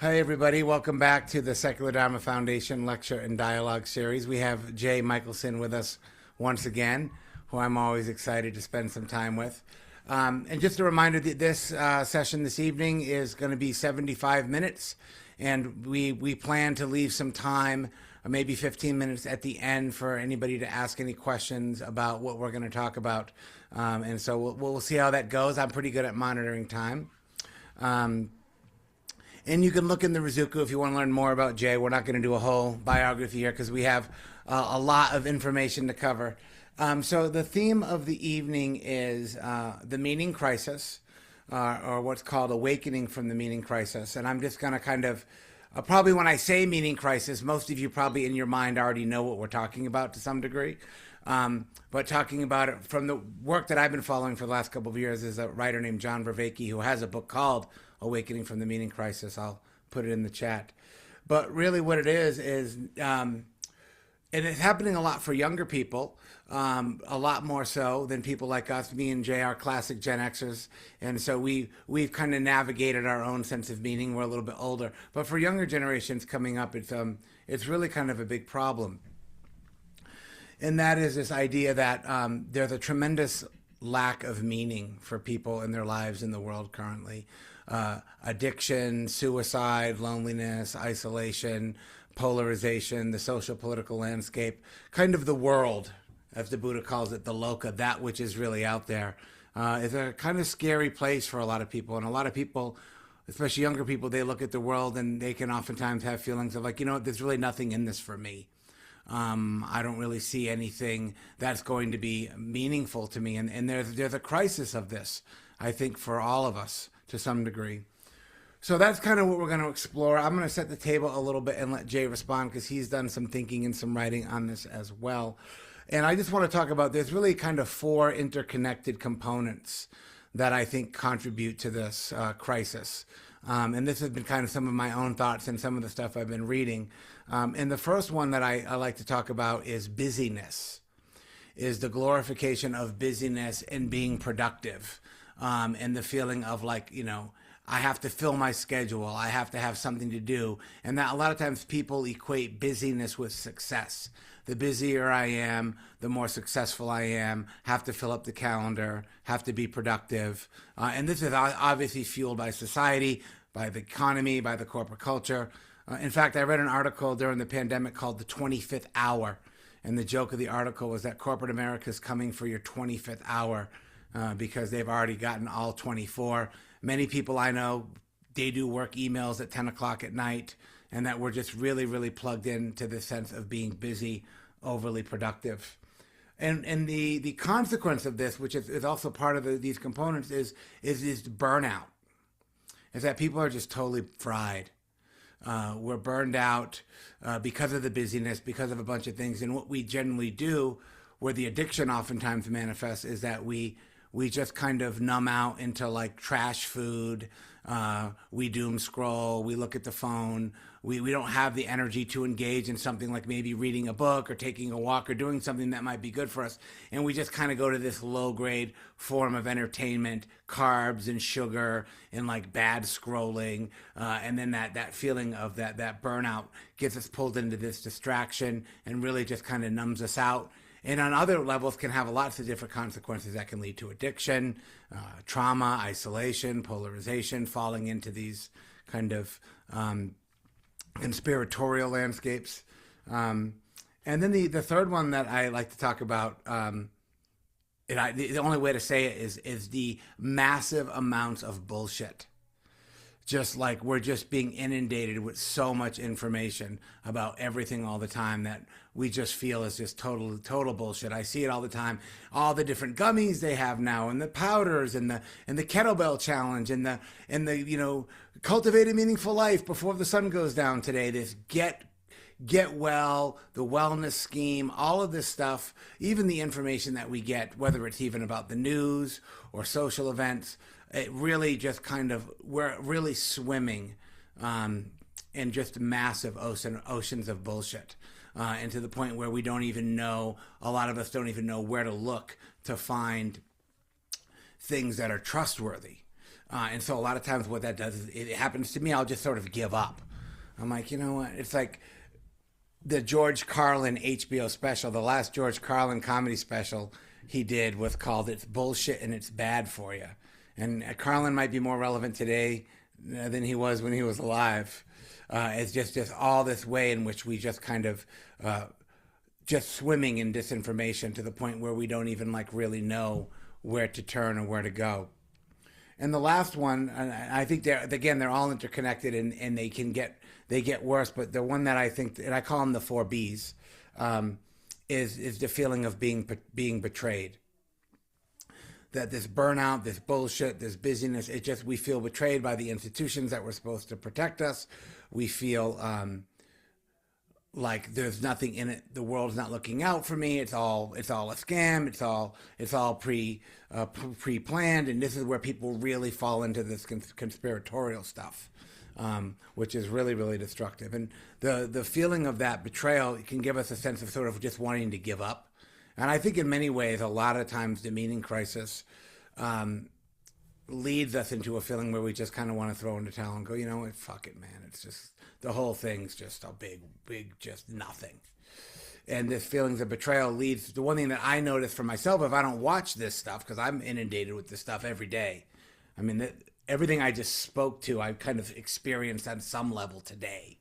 Hi, everybody. Welcome back to the Secular Dharma Foundation Lecture and Dialogue series. We have Jay Michelson with us once again, who I'm always excited to spend some time with. And just a reminder that this session this evening is going to be 75 minutes, and we plan to leave some time, maybe 15 minutes at the end, for anybody to ask any questions about what we're going to talk about. And so we'll see how that goes. I'm pretty good at monitoring time. And you can look in the Rizuku if you want to learn more about Jay. We're not going to do a whole biography here because we have a lot of information to cover. So the theme of the evening is the meaning crisis, or what's called awakening from the meaning crisis. And I'm just going to kind of, probably when I say meaning crisis, most of you probably in your mind already know what we're talking about to some degree. But talking about it from the work that I've been following for the last couple of years is a writer named John Vervaeke, who has a book called Awakening from the Meaning Crisis. I'll put it in the chat. But really what it is, and it's happening a lot for younger people, a lot more so than people like us. Me and Jay are classic Gen Xers, and so we've kind of navigated our own sense of meaning. We're a little bit older. But for younger generations coming up, it's really kind of a big problem. And that is this idea that there's a tremendous lack of meaning for people in their lives in the world currently. Addiction, suicide, loneliness, isolation, polarization, the social political landscape, kind of the world, as the Buddha calls it, the loka, that which is really out there, is a kind of scary place for a lot of people. And a lot of people, especially younger people, they look at the world and they can oftentimes have feelings of like, there's really nothing in this for me. I don't really see anything that's going to be meaningful to me. And there's a crisis of this, I think, for all of us to some degree. So that's kind of what we're going to explore. I'm going to set the table a little bit and let Jay respond because he's done some thinking and some writing on this as well. And I just want to talk about, there's really kind of four interconnected components that I think contribute to this crisis. And this has been kind of some of my own thoughts and some of the stuff I've been reading. And the first one that I like to talk about is busyness, is the glorification of busyness and being productive. And the feeling of like, I have to fill my schedule. I have to have something to do. And that a lot of times people equate busyness with success. The busier I am, the more successful I am, have to fill up the calendar, have to be productive. And this is obviously fueled by society, by the economy, by the corporate culture. In fact, I read an article during the pandemic called The 25th Hour. And the joke of the article was that corporate America is coming for your 25th hour because they've already gotten all 24. Many people I know, they do work emails at 10 o'clock at night, and that we're just really, really plugged into the sense of being busy, overly productive. And the consequence of this, which is also part of these components, is burnout. Is that people are just totally fried. We're burned out because of the busyness, because of a bunch of things. And what we generally do, where the addiction oftentimes manifests, is that we just kind of numb out into like trash food. We doom scroll. We look at the phone. We don't have the energy to engage in something like maybe reading a book or taking a walk or doing something that might be good for us. And we just kind of go to this low grade form of entertainment, carbs and sugar and like bad scrolling. And then that feeling of that burnout gets us pulled into this distraction and really just kind of numbs us out. And on other levels can have lots of different consequences that can lead to addiction, trauma, isolation, polarization, falling into these kind of conspiratorial landscapes. And then the third one that I like to talk about, the only way to say it is the massive amounts of bullshit. Just like we're just being inundated with so much information about everything all the time that we just feel is just total bullshit. I see it all the time. All the different gummies they have now, and the powders, and the kettlebell challenge, and the cultivate a meaningful life before the sun goes down today. This get well, the wellness scheme, all of this stuff, even the information that we get, whether it's even about the news or social events. It really just we're really swimming in just massive oceans of bullshit. And to the point where we don't even know, a lot of us don't even know where to look to find things that are trustworthy. And so a lot of times what that does is it happens to me, I'll just sort of give up. I'm like, you know what? It's like the George Carlin HBO special, the last George Carlin comedy special he did was called "It's Bullshit and It's Bad for You." And Carlin might be more relevant today than he was when he was alive. It's just all this way in which we just kind of just swimming in disinformation to the point where we don't even like really know where to turn or where to go. And the last one, I think they're all interconnected and they get worse. But the one that I think, and I call them the four B's, is the feeling of being betrayed. That this burnout, this bullshit, this busyness, we feel betrayed by the institutions that were supposed to protect us. We feel like there's nothing in it. The world's not looking out for me. It's all a scam. It's all pre-planned, and this is where people really fall into this conspiratorial stuff, which is really, really destructive. And the feeling of that betrayal can give us a sense of sort of just wanting to give up. And I think in many ways, a lot of times the meaning crisis leads us into a feeling where we just kind of want to throw in the towel and go, you know what, fuck it, man. It's just, the whole thing's just a big, just nothing. And this feelings of betrayal leads to the one thing that I notice for myself if I don't watch this stuff, because I'm inundated with this stuff every day. I mean, everything I just spoke to, I've kind of experienced on some level today,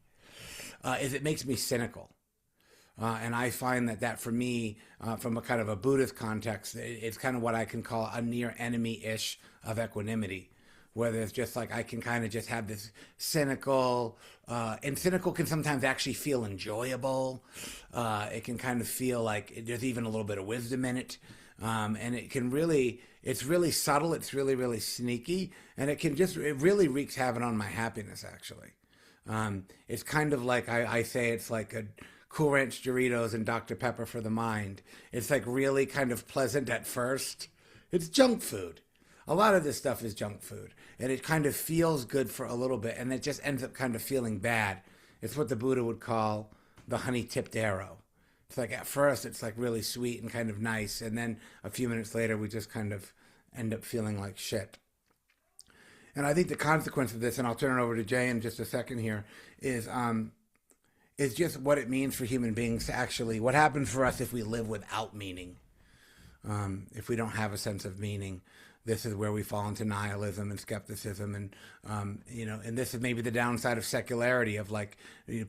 is it makes me cynical. And I find that for me, from a kind of a Buddhist context, it's kind of what I can call a near enemy-ish of equanimity, where there's just like I can kind of just have this cynical, and cynical can sometimes actually feel enjoyable. It can kind of feel like there's even a little bit of wisdom in it. And it can really, it's really subtle, it's really, really sneaky, and it really wreaks havoc on my happiness, actually. It's kind of like, I say it's like a Cool Ranch Doritos and Dr. Pepper for the mind. It's like really kind of pleasant at first. It's junk food. A lot of this stuff is junk food. And it kind of feels good for a little bit, and it just ends up kind of feeling bad. It's what the Buddha would call the honey-tipped arrow. It's like at first it's like really sweet and kind of nice, and then a few minutes later we just kind of end up feeling like shit. And I think the consequence of this, and I'll turn it over to Jay in just a second here, is just what it means for human beings to actually, what happens for us if we live without meaning. If we don't have a sense of meaning, this is where we fall into nihilism and skepticism, and and this is maybe the downside of secularity, of like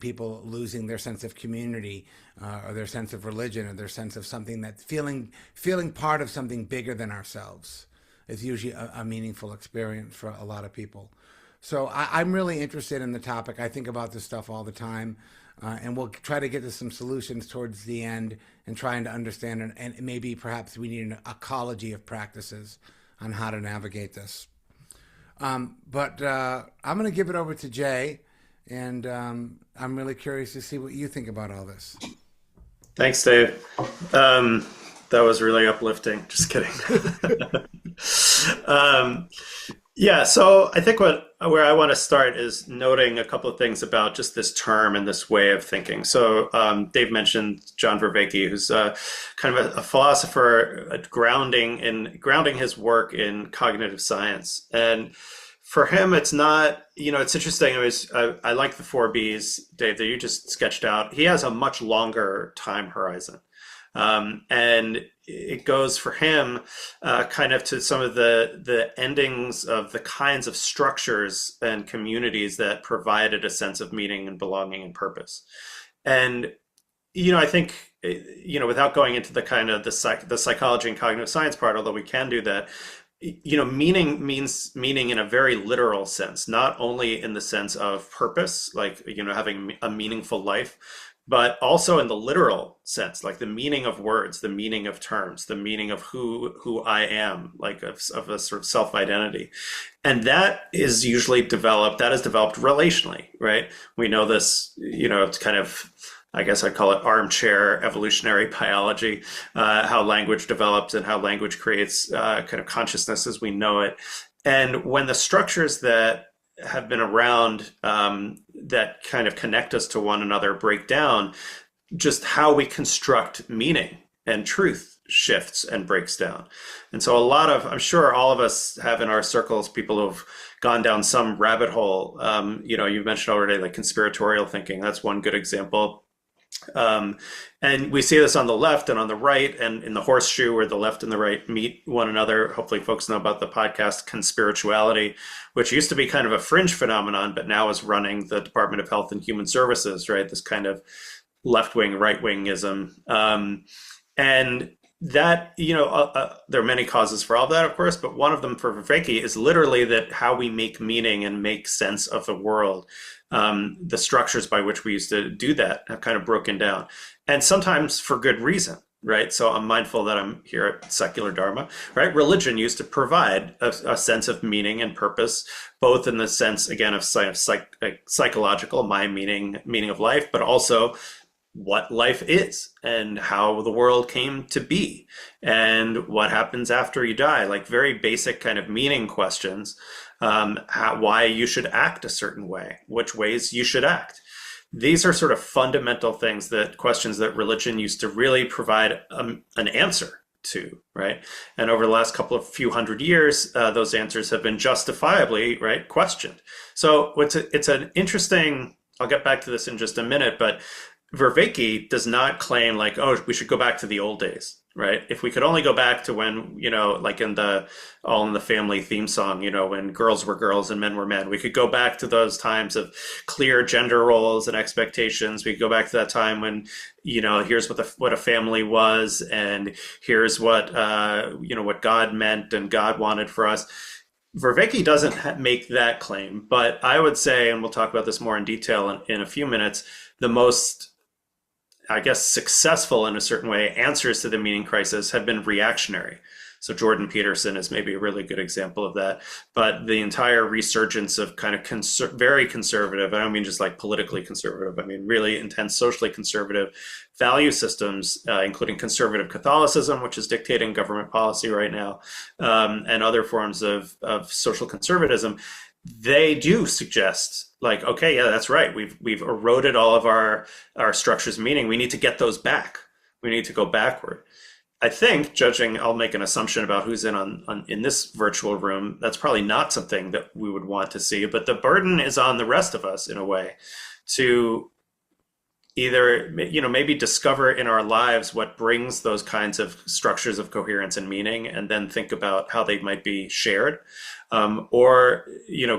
people losing their sense of community, or their sense of religion, or their sense of something that feeling part of something bigger than ourselves is usually a meaningful experience for a lot of people. So I'm really interested in the topic. I think about this stuff all the time. And we'll try to get to some solutions towards the end and trying to understand, and maybe perhaps we need an ecology of practices on how to navigate this. But I'm going to give it over to Jay, and I'm really curious to see what you think about all this. Thanks, Dave. That was really uplifting. Just kidding. Yeah, so I think where I want to start is noting a couple of things about just this term and this way of thinking. So Dave mentioned John Vervaeke, who's kind of a philosopher grounding his work in cognitive science. And for him, it's not, it's interesting. I like the four Bs, Dave, that you just sketched out. He has a much longer time horizon. And it goes for him kind of to some of the endings of the kinds of structures and communities that provided a sense of meaning and belonging and purpose. And, I think, without going into the kind of the psychology and cognitive science part, although we can do that, meaning means meaning in a very literal sense, not only in the sense of purpose, like, having a meaningful life, but also in the literal sense, like the meaning of words, the meaning of terms, the meaning of who I am, like of a sort of self-identity. And that is developed relationally, right? We know this, it's kind of, I guess I'd call it armchair evolutionary biology, how language develops and how language creates kind of consciousness as we know it. And when the structures that have been around that kind of connect us to one another break down, just how we construct meaning and truth shifts and breaks down. And so I'm sure all of us have in our circles people who've gone down some rabbit hole. You mentioned already like conspiratorial thinking. That's one good example. And we see this on the left and on the right, and in the horseshoe where the left and the right meet one another. Hopefully folks know about the podcast Conspirituality, which used to be kind of a fringe phenomenon, but now is running the Department of Health and Human Services, right? This kind of left-wing, right-wingism. And that, there are many causes for all of that, of course, but one of them for Vervaeke is literally that how we make meaning and make sense of the world. The structures by which we used to do that have kind of broken down, and sometimes for good reason, right? So I'm mindful that I'm here at Secular Dharma, right? Religion used to provide a sense of meaning and purpose, both in the sense, again, of psychological, my meaning of life, but also what life is and how the world came to be and what happens after you die, like very basic kind of meaning questions. Why you should act a certain way, which ways you should act. These are sort of fundamental questions that religion used to really provide an answer to, right? And over the last few hundred years, those answers have been justifiably, right, questioned. So it's an interesting, I'll get back to this in just a minute, but Vervaeke does not claim like, oh, we should go back to the old days, right? If we could only go back to when, like in the All in the Family theme song, when girls were girls and men were men, we could go back to those times of clear gender roles and expectations. We could go back to that time when, here's what a family was, and here's what God meant and God wanted for us. Vervaeke doesn't make that claim, but I would say, and we'll talk about this more in detail in a few minutes, the most, I guess, successful in a certain way answers to the meaning crisis have been reactionary. So Jordan Peterson is maybe a really good example of that. But the entire resurgence of kind of very conservative, I don't mean just like politically conservative, I mean really intense socially conservative value systems, including conservative Catholicism, which is dictating government policy right now, and other forms of social conservatism, they do suggest like, okay, yeah, that's right. We've eroded all of our structures of meaning. We need to get those back. We need to go backward. I think, I'll make an assumption about who's in this virtual room. That's probably not something that we would want to see, but the burden is on the rest of us in a way to either, maybe discover in our lives what brings those kinds of structures of coherence and meaning, and then think about how they might be shared, or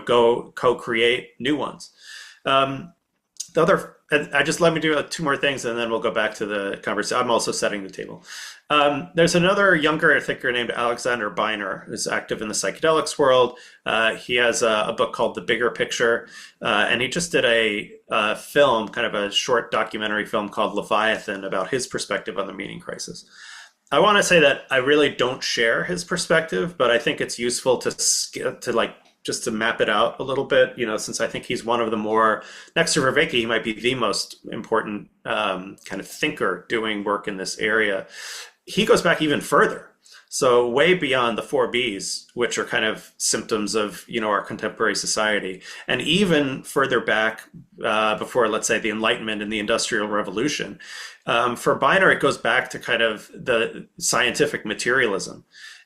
go co-create new ones. Let me do two more things and then we'll go back to the conversation. I'm also setting the table. There's another younger thinker named Alexander Beiner who's active in the psychedelics world. He has a book called The Bigger Picture, and he just did a film, kind of a short documentary film called Leviathan, about his perspective on the meaning crisis. I want to say that I really don't share his perspective, but I think it's useful just to map it out a little bit, since I think he's one of the more, next to Vervaeke, he might be the most important kind of thinker doing work in this area. He goes back even further. So way beyond the 4Bs, which are kind of symptoms of, our contemporary society, and even further back before, let's say, the Enlightenment and the Industrial Revolution. For Beiner, it goes back to kind of the scientific materialism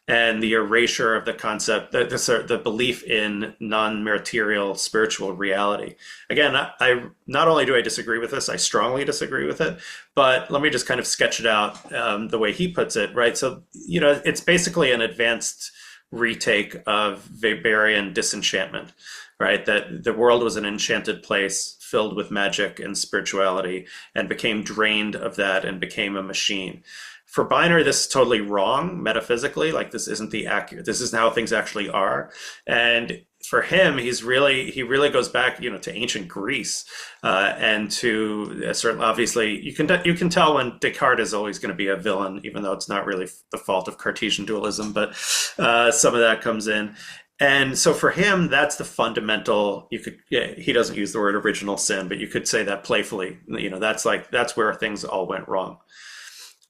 and the erasure of the concept, the belief in non-material spiritual reality. Again, I not only do I disagree with this, I strongly disagree with it, but let me just kind of sketch it out the way he puts it, right? So, it's basically an advanced retake of Weberian disenchantment, right? That the world was an enchanted place filled with magic and spirituality and became drained of that and became a machine. For Beiner, this is totally wrong metaphysically. Like, this isn't this isn't how things actually are. And for him, he really goes back, to ancient Greece, and to certain, obviously, you can tell when Descartes is always going to be a villain, even though it's not really the fault of Cartesian dualism, but some of that comes in. And so for him, that's the fundamental, he doesn't use the word original sin, but you could say that playfully, that's where things all went wrong.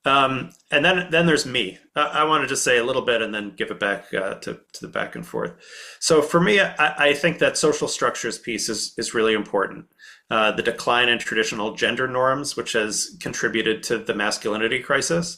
And then there's me. I want to just say a little bit and then give it back to the back and forth. So for me, I think that social structures piece is really important. The decline in traditional gender norms, which has contributed to the masculinity crisis.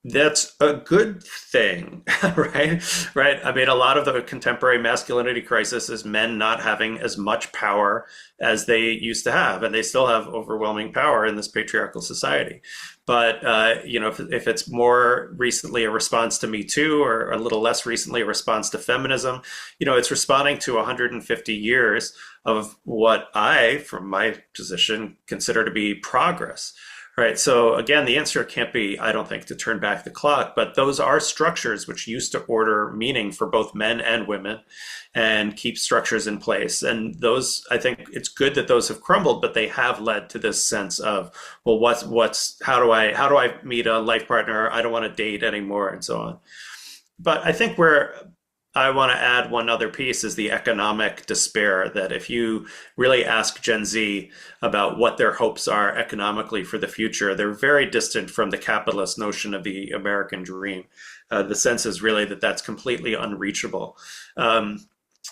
That's a good thing, right? Right. I mean, a lot of the contemporary masculinity crisis is men not having as much power as they used to have, and they still have overwhelming power in this patriarchal society. But if it's more recently a response to Me Too, or a little less recently a response to feminism, it's responding to 150 years of what I, from my position, consider to be progress. Right. So again, the answer can't be, I don't think, to turn back the clock, but those are structures which used to order meaning for both men and women and keep structures in place. And those, I think it's good that those have crumbled, but they have led to this sense of, well, how do I meet a life partner? I don't want to date anymore, and so on. But I think where I want to add one other piece is the economic despair, that if you really ask Gen Z about what their hopes are economically for the future, they're very distant from the capitalist notion of the American dream. The sense is really that that's completely unreachable.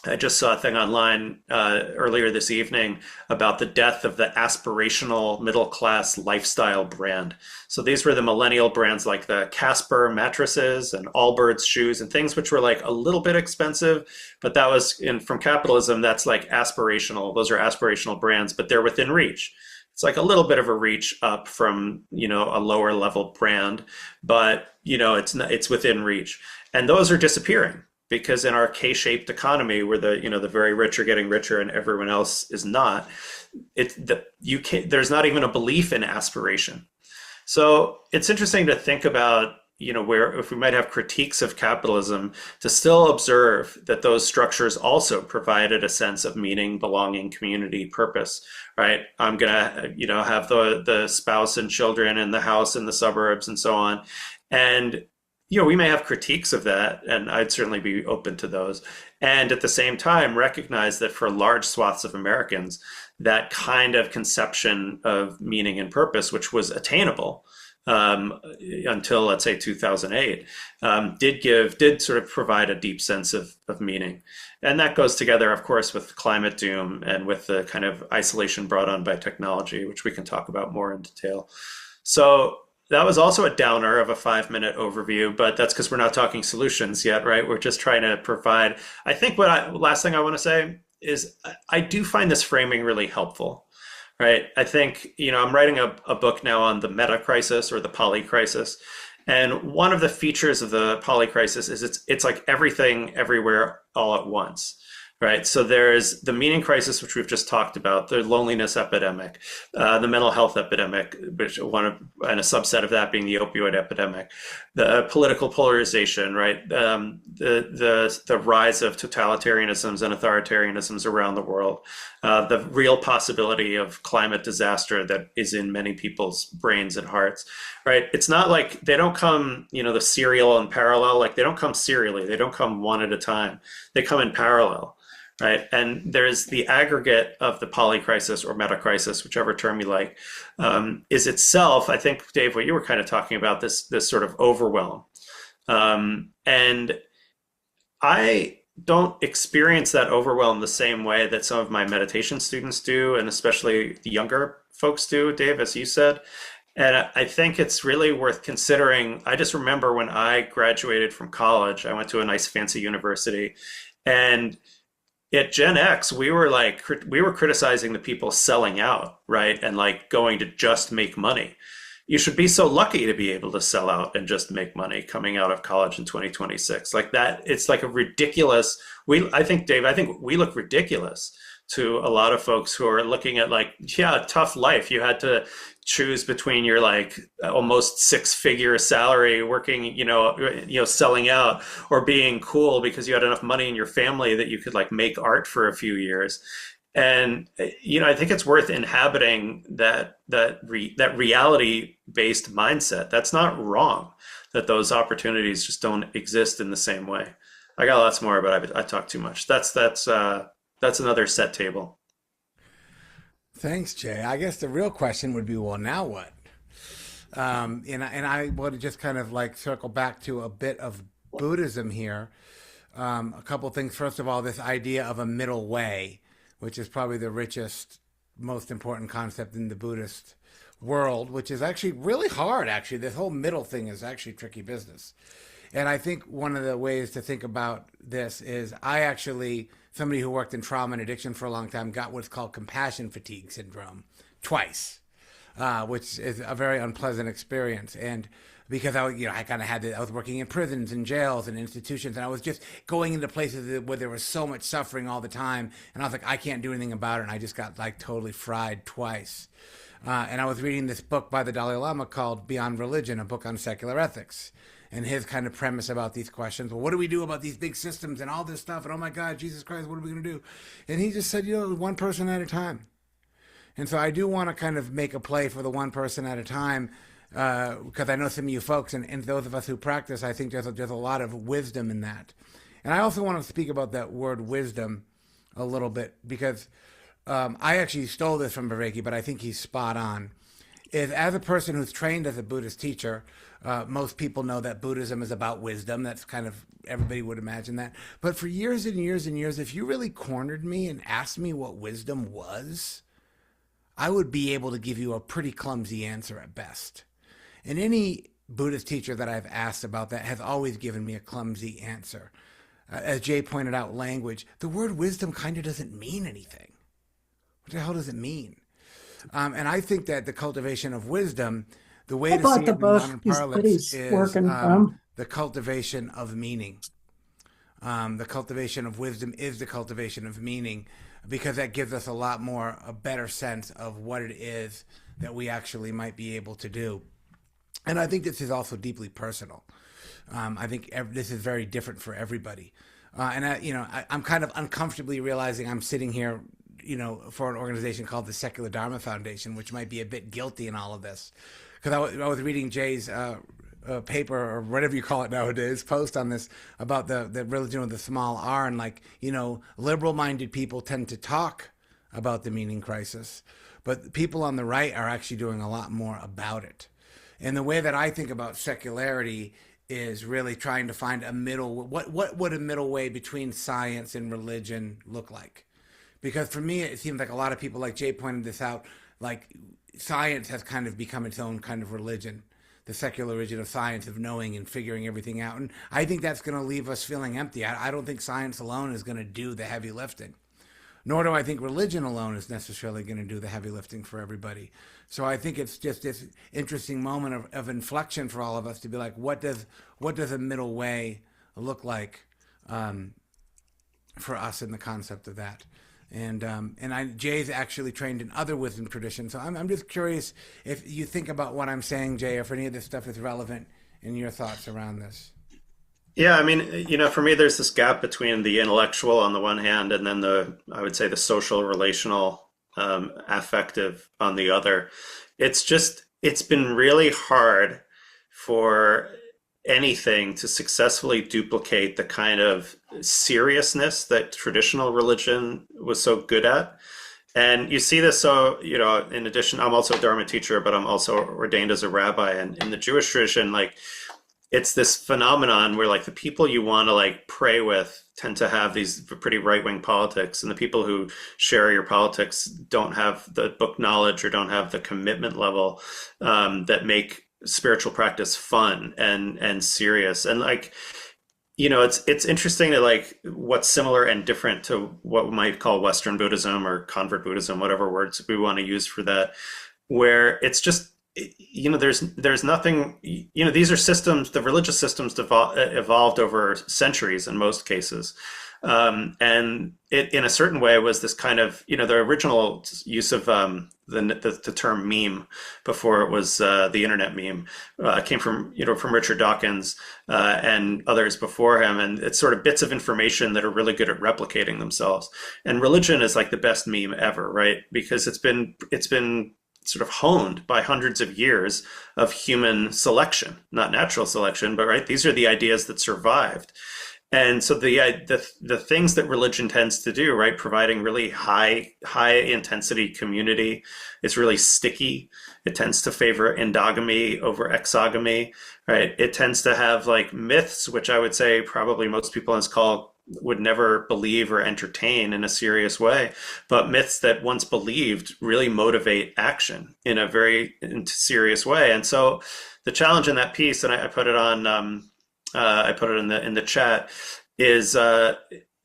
I just saw a thing online earlier this evening about the death of the aspirational middle class lifestyle brand. So these were the millennial brands like the Casper mattresses and Allbirds shoes and things which were like a little bit expensive, but that was from capitalism, that's like aspirational. Those are aspirational brands, but they're within reach. It's like a little bit of a reach up from, a lower level brand, but it's within reach. And those are disappearing because in our K-shaped economy where the very rich are getting richer and everyone else is not, there's not even a belief in aspiration. So it's interesting to think about, where if we might have critiques of capitalism, to still observe that those structures also provided a sense of meaning, belonging, community, purpose, right? I'm gonna, have the spouse and children and the house in the suburbs and so on. And we may have critiques of that, and I'd certainly be open to those. And at the same time, recognize that for large swaths of Americans, that kind of conception of meaning and purpose, which was attainable until, let's say, 2008, did sort of provide a deep sense of meaning. And that goes together, of course, with climate doom and with the kind of isolation brought on by technology, which we can talk about more in detail. So that was also a downer of a 5-minute overview, but that's because we're not talking solutions yet, right? We're just trying to provide. I think last thing I want to say is I do find this framing really helpful, right? I think, I'm writing a book now on the meta crisis or the poly crisis. And one of the features of the poly crisis is it's like everything, everywhere, all at once. Right. So there's the meaning crisis, which we've just talked about, the loneliness epidemic, the mental health epidemic, which and a subset of that being the opioid epidemic, the political polarization, right? The rise of totalitarianisms and authoritarianisms around the world, the real possibility of climate disaster that is in many people's brains and hearts, right? It's not like they don't come, the serial in parallel, like they don't come serially, they don't come one at a time, they come in parallel. Right. And there's the aggregate of the poly crisis or meta crisis, whichever term you like, is itself, I think, Dave, what you were kind of talking about, this sort of overwhelm. And I don't experience that overwhelm the same way that some of my meditation students do, and especially the younger folks do, Dave, as you said. And I think it's really worth considering. I just remember when I graduated from college, I went to a nice fancy university, and at Gen X, we were criticizing the people selling out, right? And like going to just make money. You should be so lucky to be able to sell out and just make money coming out of college in 2026. Like that, it's like a ridiculous, I think, Dave, I think we look ridiculous to a lot of folks who are looking at like, yeah, tough life. You had to choose between your like almost 6-figure salary working, selling out, or being cool because you had enough money in your family that you could like make art for a few years. And I think it's worth inhabiting that reality based mindset. That's not wrong, that those opportunities just don't exist in the same way. I got lots more, but I talk too much. That's another set table. Thanks, Jay. I guess the real question would be, well, now what? And I want to just kind of like circle back to a bit of Buddhism here. A couple things. First of all, this idea of a middle way, which is probably the richest, most important concept in the Buddhist world, which is actually really hard. Actually, this whole middle thing is actually tricky business. And I think one of the ways to think about this is I actually, somebody who worked in trauma and addiction for a long time, got what's called compassion fatigue syndrome twice, which is a very unpleasant experience. And because I kind of I was working in prisons and jails and institutions, and I was just going into places where there was so much suffering all the time, and I was like, I can't do anything about it, and I just got like totally fried twice. And I was reading this book by the Dalai Lama called Beyond Religion, a book on secular ethics. And his kind of premise about these questions, well, what do we do about these big systems and all this stuff? And oh my God, Jesus Christ, what are we going to do? And he just said, one person at a time. And so I do want to kind of make a play for the one person at a time, because I know some of you folks and those of us who practice, I think there's a lot of wisdom in that. And I also want to speak about that word wisdom a little bit, because I actually stole this from Viveki, but I think he's spot on. Is as a person who's trained as a Buddhist teacher, most people know that Buddhism is about wisdom. That's kind of, everybody would imagine that. But for years and years and years, if you really cornered me and asked me what wisdom was, I would be able to give you a pretty clumsy answer at best. And any Buddhist teacher that I've asked about that has always given me a clumsy answer. As Jay pointed out, language, the word wisdom kind of doesn't mean anything. What the hell does it mean? And I think that the cultivation of wisdom, the way to see it in modern parlance is the cultivation of meaning. The cultivation of wisdom is the cultivation of meaning, because that gives us a better sense of what it is that we actually might be able to do. And I think this is also deeply personal. I think this is very different for everybody. I'm kind of uncomfortably realizing I'm sitting here, for an organization called the Secular Dharma Foundation, which might be a bit guilty in all of this. Because I was reading Jay's paper, or whatever you call it nowadays, post on this about the religion with the small r, and liberal-minded people tend to talk about the meaning crisis, but people on the right are actually doing a lot more about it. And the way that I think about secularity is really trying to find a middle. What would a middle way between science and religion look like? Because for me, it seems like a lot of people, like Jay pointed this out, like science has kind of become its own kind of religion, the secular religion of science, of knowing and figuring everything out. And I think that's going to leave us feeling empty. I don't think science alone is going to do the heavy lifting. Nor do I think religion alone is necessarily going to do the heavy lifting for everybody. So I think it's just this interesting moment of inflection for all of us to be like, what does a middle way look like for us in the concept of that? Jay's actually trained in other wisdom traditions. So I'm just curious if you think about what I'm saying, Jay, or if any of this stuff is relevant in your thoughts around this. Yeah, I mean, for me, there's this gap between the intellectual on the one hand, and then I would say the social, relational, affective on the other. It's been really hard for anything to successfully duplicate the kind of seriousness that traditional religion was so good at. And you see this, so, in addition, I'm also a Dharma teacher, but I'm also ordained as a rabbi. And in the Jewish tradition, it's this phenomenon where the people you want to pray with tend to have these pretty right-wing politics, and the people who share your politics don't have the book knowledge or don't have the commitment level that make spiritual practice fun and serious. And it's interesting that what's similar and different to what we might call Western Buddhism or convert Buddhism, whatever words we want to use for that, where it's just, there's nothing, these are systems, the religious systems evolved over centuries in most cases. And it, in a certain way, was this kind of, the original use of the term meme before it was the internet meme came from Richard Dawkins and others before him. And it's sort of bits of information that are really good at replicating themselves. And religion is the best meme ever, right? Because it's been sort of honed by hundreds of years of human selection, not natural selection, but right, these are the ideas that survived. And so the things that religion tends to do, right, providing really high intensity community, it's really sticky. It tends to favor endogamy over exogamy, right? It tends to have myths, which I would say probably most people would never believe or entertain in a serious way. But myths that once believed really motivate action in a very serious way. And so the challenge in that piece, and I put it on, I put it in the chat, is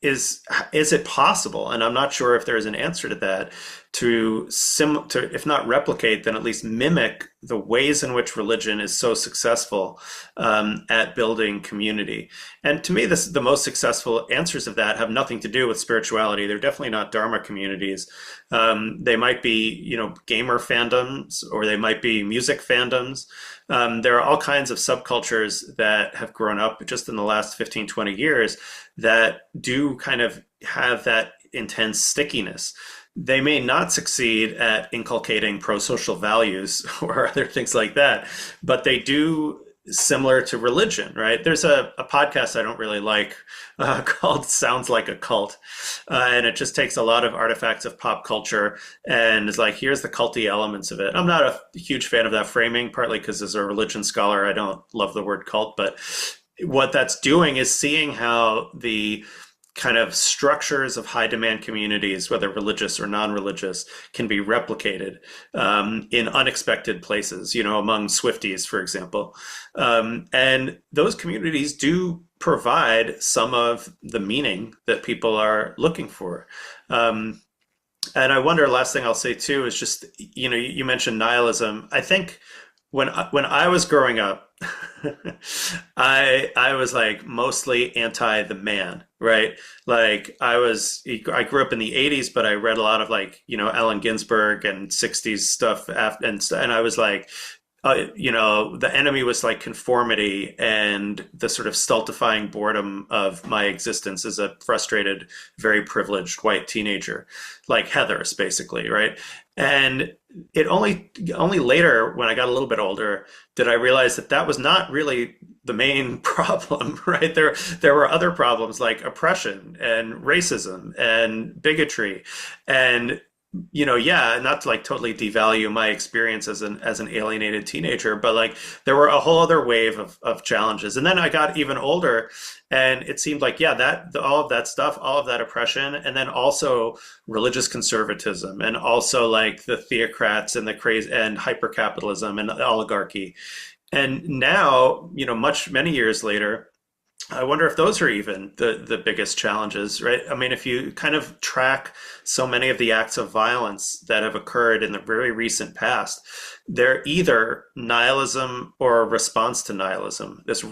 is it possible? And I'm not sure if there's an answer to that. To if not replicate, then at least mimic the ways in which religion is so successful at building community. And to me, the most successful answers of that have nothing to do with spirituality. They're definitely not Dharma communities. They might be, gamer fandoms, or they might be music fandoms. There are all kinds of subcultures that have grown up just in the last 15, 20 years that do kind of have that intense stickiness. They may not succeed at inculcating pro-social values or other things like that, but they do, similar to religion, right? There's a podcast I don't really like called Sounds Like a Cult. And it just takes a lot of artifacts of pop culture and is like, here's the culty elements of it. I'm not a huge fan of that framing, partly because as a religion scholar, I don't love the word cult, but what that's doing is seeing how the kind of structures of high demand communities, whether religious or non-religious, can be replicated in unexpected places, among Swifties, for example. And those communities do provide some of the meaning that people are looking for. And I wonder, last thing I'll say too, is just, you mentioned nihilism. I think when I was growing up, I was like mostly anti the man, right? Like I grew up in the 80s, but I read a lot of Allen Ginsberg and 60s stuff and I was like, the enemy was like conformity and the sort of stultifying boredom of my existence as a frustrated, very privileged white teenager, like Heather's basically, right? And it only later, when I got a little bit older, did I realize that that was not really the main problem, right? There were other problems like oppression and racism and bigotry, and yeah, not to totally devalue my experience as an alienated teenager, but there were a whole other wave of challenges. And then I got even older and it seemed like, yeah, all of that stuff, all of that oppression, and then also religious conservatism, and also the theocrats and the crazy and hypercapitalism and the oligarchy. And now, many years later, I wonder if those are even the biggest challenges, right? I mean, if you kind of track so many of the acts of violence that have occurred in the very recent past, they're either nihilism or a response to nihilism, this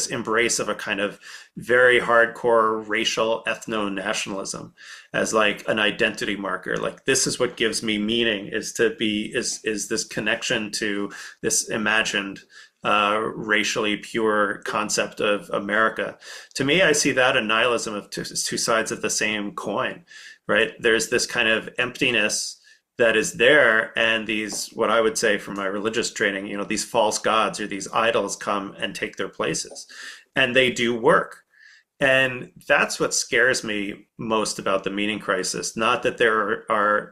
embrace of a kind of very hardcore racial ethno-nationalism as an identity marker. Like, this is what gives me meaning, is this connection to this imagined racially pure concept of America. To me, I see that and nihilism of two sides of the same coin, right? There's this kind of emptiness that is there, and these, what I would say from my religious training, these false gods or these idols come and take their places, and they do work. And that's what scares me most about the meaning crisis. Not that there are,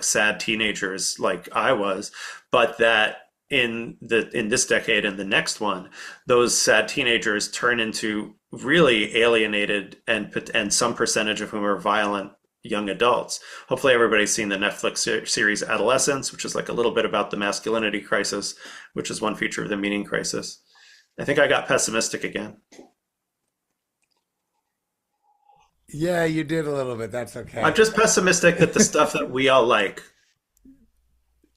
sad teenagers like I was, but that in this decade and the next one, those sad teenagers turn into really alienated and some percentage of whom are violent young adults. Hopefully everybody's seen the Netflix series Adolescence, which is a little bit about the masculinity crisis, which is one feature of the meaning crisis. I think I got pessimistic again. Yeah, you did a little bit. That's I'm okay. just pessimistic that the stuff that we all like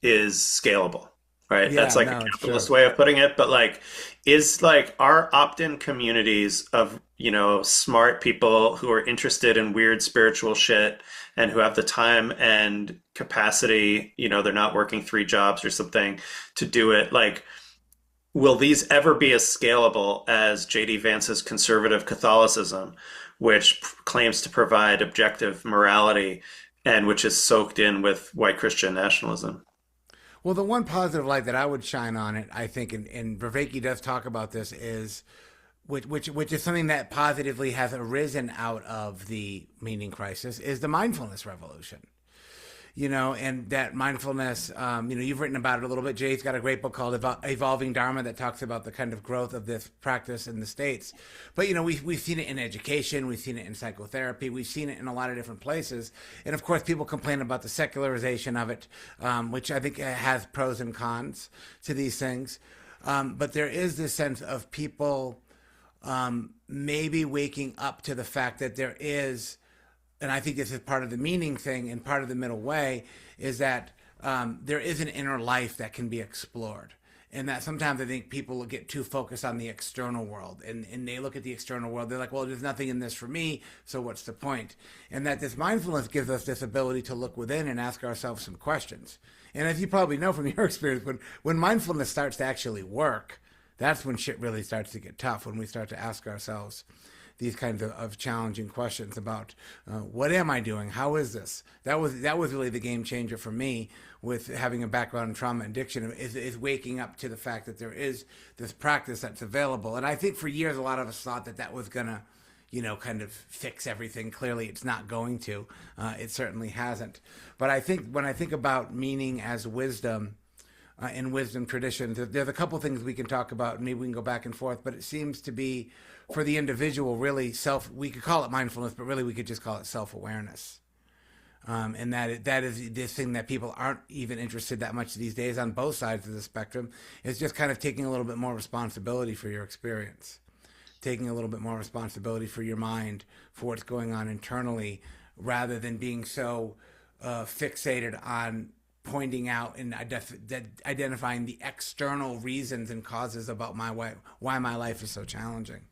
is scalable, right? That's Yeah, a no, capitalist sure. way of putting it, but is our opt-in communities of, smart people who are interested in weird spiritual shit and who have the time and capacity, they're not working 3 jobs or something to do it. Will these ever be as scalable as J.D. Vance's conservative Catholicism, which claims to provide objective morality and which is soaked in with white Christian nationalism? Well, the one positive light that I would shine on it, I think, and Vervaeke does talk about this, is which is something that positively has arisen out of the meaning crisis, is the mindfulness revolution. and that mindfulness, you've written about it a little bit. Jay's got a great book called Evolving Dharma that talks about the kind of growth of this practice in the States. But, we've seen it in education, we've seen it in psychotherapy, we've seen it in a lot of different places. And of course, people complain about the secularization of it, which I think has pros and cons to these things. But there is this sense of people maybe waking up to the fact that there is, and I think this is part of the meaning thing and part of the middle way, is that there is an inner life that can be explored. And that sometimes I think people get too focused on the external world, and they look at the external world. They're like, well, there's nothing in this for me, so what's the point? And that this mindfulness gives us this ability to look within and ask ourselves some questions. And as you probably know from your experience, when mindfulness starts to actually work, that's when shit really starts to get tough, when we start to ask ourselves these kinds of challenging questions about what am I doing? How is this? That was really the game changer for me with having a background in trauma and addiction, is waking up to the fact that there is this practice that's available. And I think for years, a lot of us thought that was going to, kind of fix everything. Clearly, it's not going to. It certainly hasn't. But I think when I think about meaning as wisdom, in wisdom traditions, there's a couple things we can talk about, and maybe we can go back and forth, but it seems to be, for the individual, really we could call it mindfulness, but really we could just call it self-awareness. And that is this thing that people aren't even interested that much these days on both sides of the spectrum, is just kind of taking a little bit more responsibility for your experience, taking a little bit more responsibility for your mind, for what's going on internally, rather than being so fixated on pointing out and identifying the external reasons and causes about why my life is so challenging.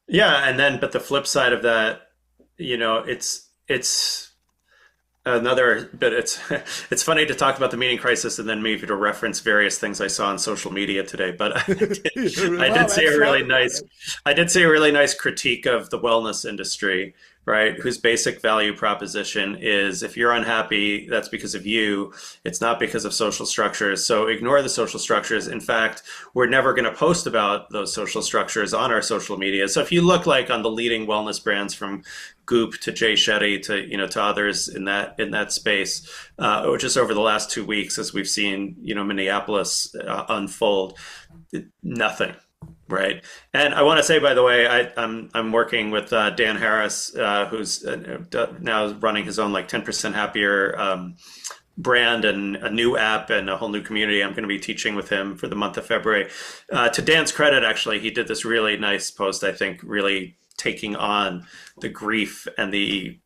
Yeah, and then but the flip side of that, it's another but it's it's funny to talk about the meaning crisis and then maybe to reference various things I saw on social media today. But I did say a really nice critique of the wellness industry, right? Whose basic value proposition is if you're unhappy, that's because of you. It's not because of social structures. So ignore the social structures. In fact, we're never going to post about those social structures on our social media. So if you look like on the leading wellness brands from Goop to Jay Shetty to others in that space, or just over the last 2 weeks as we've seen Minneapolis unfold, nothing. Right. And I want to say, by the way, I'm working with Dan Harris, who's now running his own 10% Happier brand and a new app and a whole new community. I'm going to be teaching with him for the month of February. To Dan's credit, actually, he did this really nice post, I think, really taking on the grief and the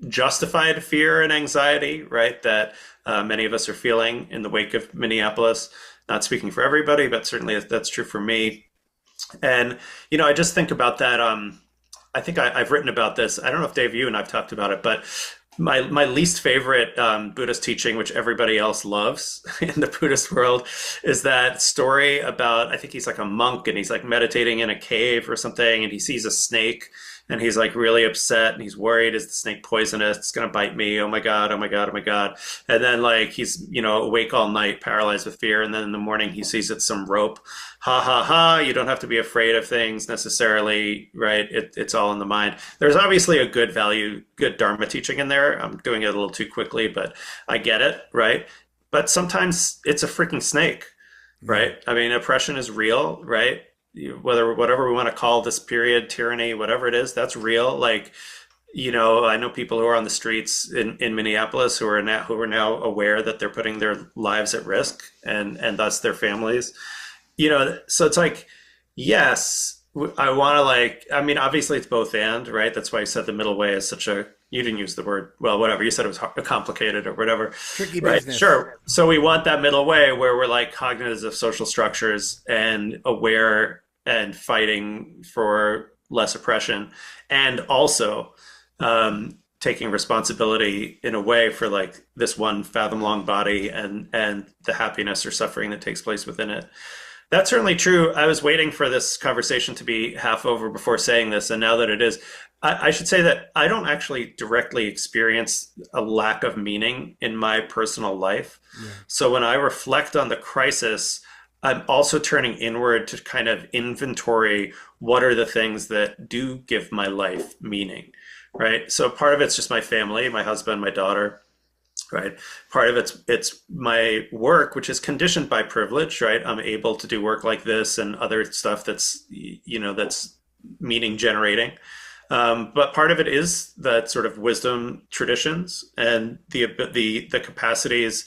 justified fear and anxiety, right, that many of us are feeling in the wake of Minneapolis. Not speaking for everybody, but certainly that's true for me. And, I just think about that. I think I've written about this. I don't know if Dave, you and I've talked about it, but my least favorite Buddhist teaching, which everybody else loves in the Buddhist world, is that story about, I think he's like a monk and he's meditating in a cave or something, and he sees a snake and he's really upset and he's worried, is the snake poisonous? It's going to bite me. Oh my God, oh my God, oh my God. And then he's, awake all night, paralyzed with fear. And then in the morning he sees it's some rope. Ha ha ha. You don't have to be afraid of things necessarily, right? It's all in the mind. There's obviously a good Dharma teaching in there. I'm doing it a little too quickly, but I get it, right? But sometimes it's a freaking snake, right? I mean, oppression is real, right? Whatever we want to call this period, tyranny, whatever it is, that's real. I know people who are on the streets in Minneapolis who are now aware that they're putting their lives at risk and thus their families. So it's yes, I want to obviously it's both and, right? That's why I said the middle way is you didn't use the word, well, whatever. You said it was complicated or whatever. Tricky right? business. Sure. So we want that middle way where we're cognizant of social structures and aware and fighting for less oppression, and also taking responsibility in a way for this one fathom long body and the happiness or suffering that takes place within it. That's certainly true. I was waiting for this conversation to be half over before saying this, and now that it is, I should say that I don't actually directly experience a lack of meaning in my personal life. Yeah. So when I reflect on the crisis, I'm also turning inward to kind of inventory what are the things that do give my life meaning, right? So part of it's just my family, my husband, my daughter, right? Part of it's my work, which is conditioned by privilege, right? I'm able to do work like this and other stuff that's meaning generating. But part of it is that sort of wisdom traditions and the capacities,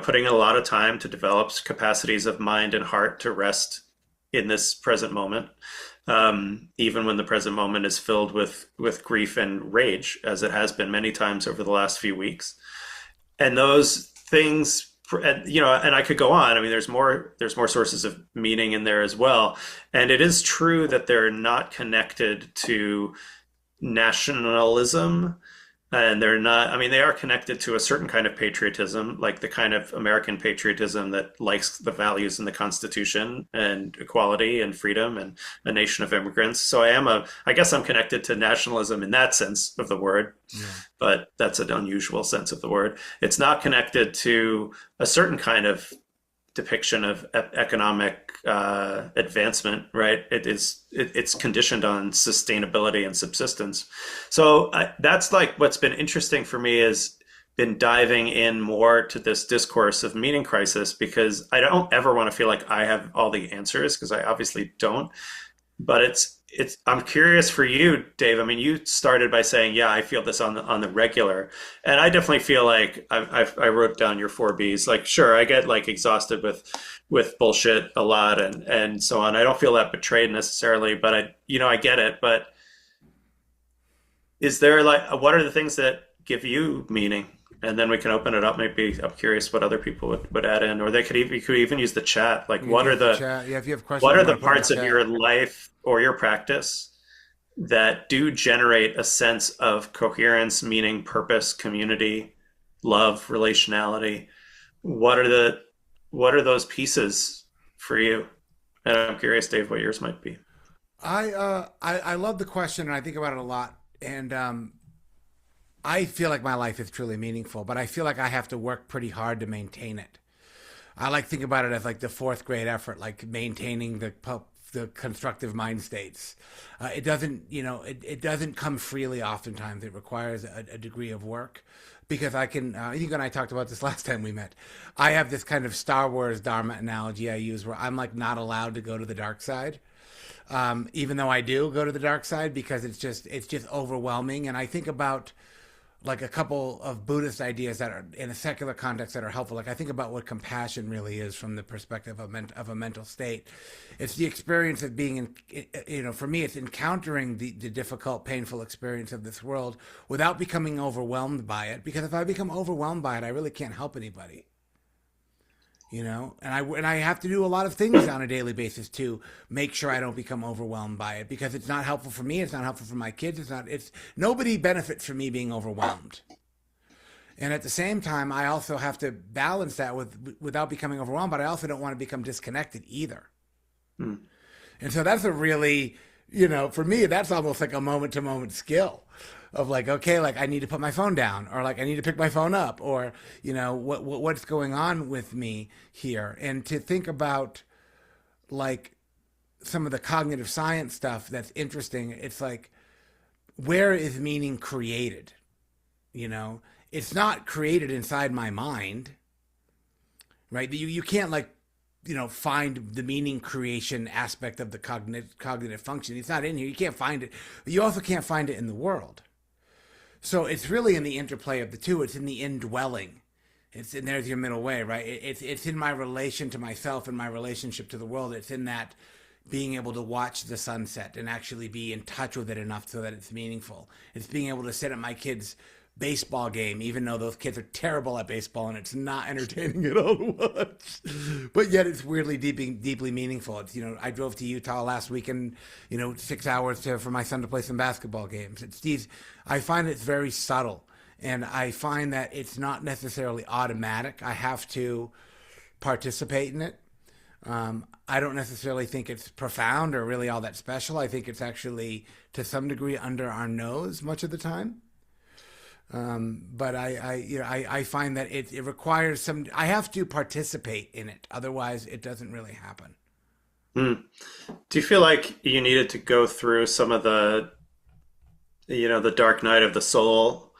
putting in a lot of time to develop capacities of mind and heart to rest in this present moment, even when the present moment is filled with grief and rage, as it has been many times over the last few weeks. And those things, and I could go on. I mean, there's more sources of meaning in there as well. And it is true that they're not connected to nationalism, and they're not, I mean, they are connected to a certain kind of patriotism, like the kind of American patriotism that likes the values in the Constitution and equality and freedom and a nation of immigrants. So I guess I'm connected to nationalism in that sense of the word, Yeah. but that's an unusual sense of the word. It's not connected to a certain kind of depiction of economic advancement, right? It's conditioned on sustainability and subsistence. So that's like what's been interesting for me is been diving in more to this discourse of meaning crisis, because I don't ever want to feel like I have all the answers, because I obviously don't. But I'm curious for you, Dave. I mean, you started by saying, "Yeah, I feel this on the regular," and I definitely feel like I wrote down your four Bs. Like, sure, I get like exhausted with bullshit a lot and so on. I don't feel that betrayed necessarily, but I get it. But is there like what are the things that give you meaning? And then we can open it up. Maybe I'm curious what other people would add in, or you could even use the chat. Like, You can use the chat. Yeah, if you have questions, what you are the want to put in parts the of chat. your life or your practice that do generate a sense of coherence, meaning, purpose, community, love, relationality? What are those pieces for you? And I'm curious, Dave, what yours might be. I love the question, and I think about it a lot. And I feel like my life is truly meaningful, but I feel like I have to work pretty hard to maintain it. I like think about it as like the fourth grade effort, like maintaining the constructive mind states. It doesn't, it doesn't come freely. Oftentimes, it requires a degree of work. Because I can, you and I talked about this last time we met. I have this kind of Star Wars Dharma analogy I use where I'm like not allowed to go to the dark side, even though I do go to the dark side because it's just overwhelming. And I think about like a couple of Buddhist ideas that are in a secular context that are helpful. Like I think about what compassion really is from the perspective of a mental state. It's the experience of being, for me, it's encountering the difficult, painful experience of this world without becoming overwhelmed by it. Because if I become overwhelmed by it, I really can't help anybody. And I have to do a lot of things on a daily basis to make sure I don't become overwhelmed by it because it's not helpful for me. It's not helpful for my kids. It's nobody benefits from me being overwhelmed. And at the same time, I also have to balance that without becoming overwhelmed, but I also don't want to become disconnected either. Hmm. And so that's a really, for me, that's almost like a moment to moment skill of like, okay, like I need to put my phone down or like I need to pick my phone up or, what's going on with me here. And to think about like some of the cognitive science stuff that's interesting, it's like, where is meaning created? It's not created inside my mind, right? You can't like find the meaning creation aspect of the cognitive function. It's not in here. You can't find it. But you also can't find it in the world. So it's really in the interplay of the two. It's in the indwelling. It's in there's your middle way, right? It's in my relation to myself and my relationship to the world. It's in that being able to watch the sunset and actually be in touch with it enough so that it's meaningful. It's being able to sit at my kids' baseball game, even though those kids are terrible at baseball and it's not entertaining at all to watch. But yet it's weirdly deeply meaningful. It's I drove to Utah last weekend, 6 hours for my son to play some basketball games. I find it's very subtle, and I find that it's not necessarily automatic. I have to participate in it. I don't necessarily think it's profound or really all that special. I think it's actually to some degree under our nose much of the time. But I find that it requires some. I have to participate in it, otherwise it doesn't really happen. Hmm. Do you feel like you needed to go through some of the dark night of the soul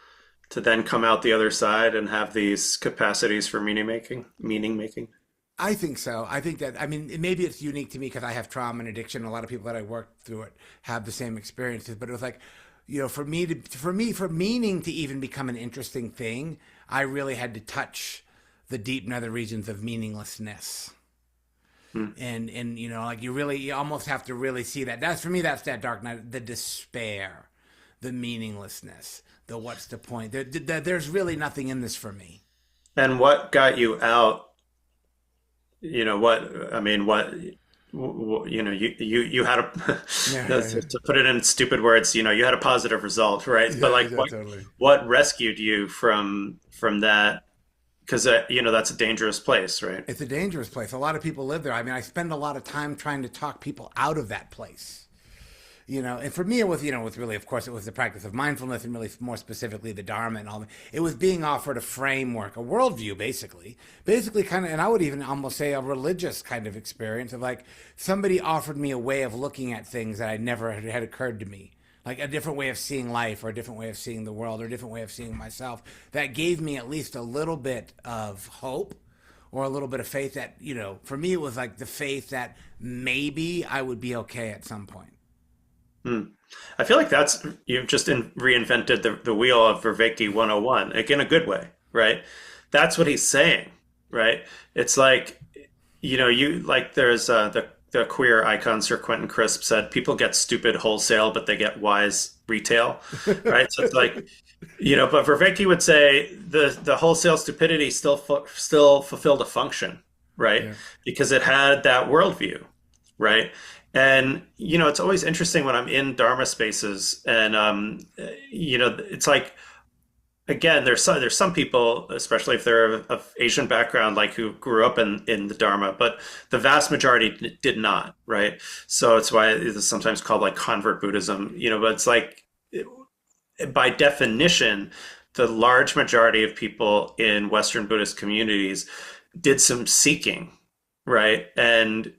to then come out the other side and have these capacities for meaning making? I think so. I think that, I mean, maybe it's unique to me because I have trauma and addiction. A lot of people that I work through it have the same experiences. But it was like, for meaning to even become an interesting thing, I really had to touch the deep nether regions of meaninglessness. Hmm. And like you almost have to really see that. That's for me. That's that dark night, the despair, the meaninglessness, the what's the point. There's really nothing in this for me. And what got you out? What I mean, you had a Yeah, yeah, yeah. to put it in stupid words, you had a positive result, right? But Yeah, like, yeah, totally. what rescued you from that? Because that's a dangerous place, right? It's a dangerous place. A lot of people live there. I mean, I spend a lot of time trying to talk people out of that place. And for me, it was, with really, of course, it was the practice of mindfulness and really more specifically the Dharma and all that. It was being offered a framework, a worldview, basically kind of, and I would even almost say a religious kind of experience of like somebody offered me a way of looking at things that I never had occurred to me. Like a different way of seeing life or a different way of seeing the world or a different way of seeing myself that gave me at least a little bit of hope or a little bit of faith that, for me, it was like the faith that maybe I would be okay at some point. Hmm. I feel like you've just reinvented the wheel of Vervaeke 101, like in a good way, right? That's what he's saying, right? It's like, you like there's the queer icon Sir Quentin Crisp said, people get stupid wholesale, but they get wise retail, right? So it's like, but Vervaeke would say the wholesale stupidity still fulfilled a function, right? Yeah. Because it had that worldview, right? And it's always interesting when I'm in Dharma spaces, and it's like again, there's some people, especially if they're of Asian background, like who grew up in the Dharma, but the vast majority did not, right? So it's why it's sometimes called like convert Buddhism, but it's like by definition, the large majority of people in Western Buddhist communities did some seeking, right? And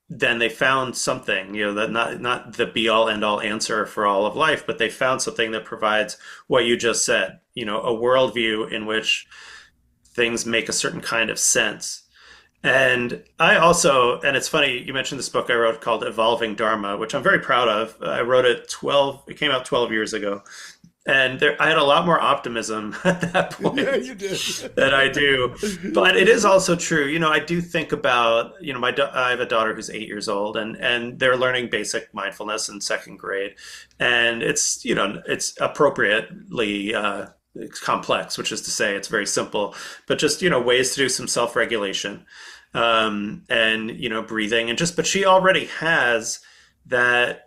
then they found something, that not the be all end all answer for all of life, but they found something that provides what you just said, a worldview in which things make a certain kind of sense. And and it's funny, you mentioned this book I wrote called Evolving Dharma, which I'm very proud of. I wrote it came out 12 years ago. And I had a lot more optimism at that Yeah, point you did. than I do. But it is also true. I do think about, I have a daughter who's 8 years old, and they're learning basic mindfulness in second grade. And it's appropriately it's complex, which is to say it's very simple, but just, ways to do some self-regulation, and, breathing but she already has that